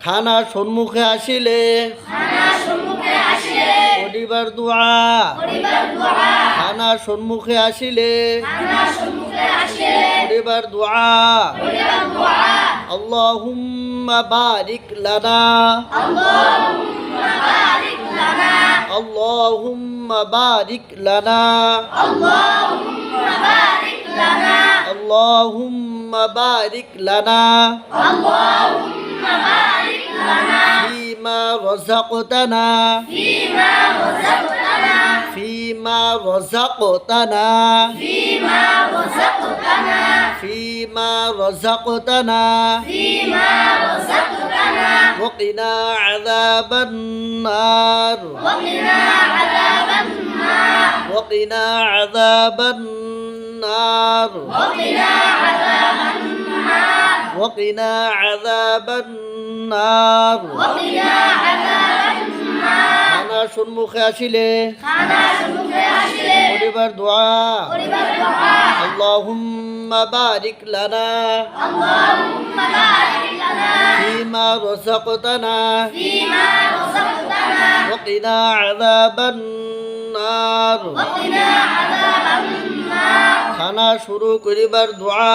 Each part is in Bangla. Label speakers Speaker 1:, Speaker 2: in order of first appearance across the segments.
Speaker 1: খানা সম্মুখে আসিলে করিবার দোয়া খানা সম্মুখে আসিলে করিবার দোয়া আল্লাহুম্মা বারিক লানা আল্লাহুম্মা বারিক লানা আল্লাহুম্মা বারিক লানা فيما رزقتنا فيما رزقتنا فيما رزقتنا وقنا عذاب النار وقنا عذاب النار وقنا عذاب النار খানা সম্মুখে আসিলে করিবার দোয়া আল্লাহুম্মা বারিক লানা ফীমা রাযাকতানা ওয়াকিনা আযাবান নার খানা শুরু করিবার দোয়া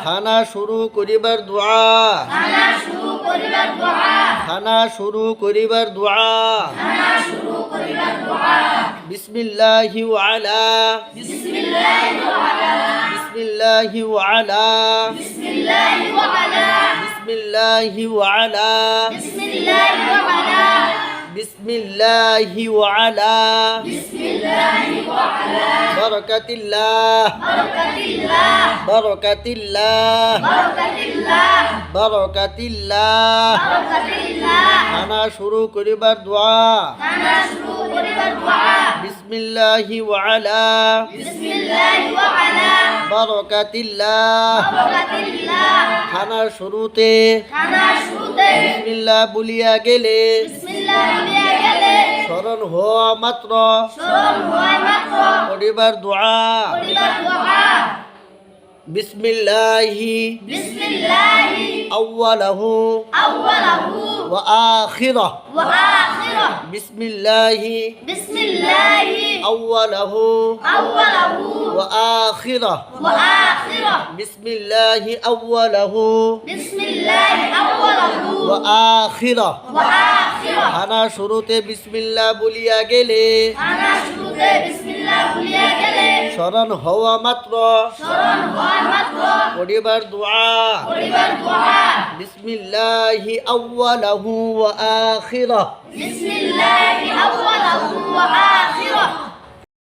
Speaker 1: খানা শুরু করিবার দোয়া খানা শুরু করিবার দোয়া বিসমিল্লাহি ওয়া আলা বিসমিল্লাহি ওয়া আলা বিসমিল্লাহি ওয়া আলা বিসমিল্লাহি ওয়া আলা বারাকাতিল্লাহ বারাকাতিল্লাহ বারাকাতিল্লাহ খানা শুরু করিবার দোয়া বিসমিল্লাহি ওয়া আলা বারাকাতিল্লাহ খানার শুরুতে বিসমিল্লাহ বলিয়া গেলে স্মরণ হওয়া মাত্র করিবার দোয়া বিসমিল্লাহি আউয়ালাহু ওয়া আখিরাহু বিসমিল্লাহি আউয়ালাহু ওয়া আখিরাহু বিসমিল্লাহি আউয়ালাহু ওয়া আখিরাহু খানা শুরুতে বিসমিল্লাহ বলিয়া গেলে স্মরণ হওয়া মাত্র করিবার দোয়া বিসমিল্লাহি আউয়ালাহু ওয়া আখিরাহু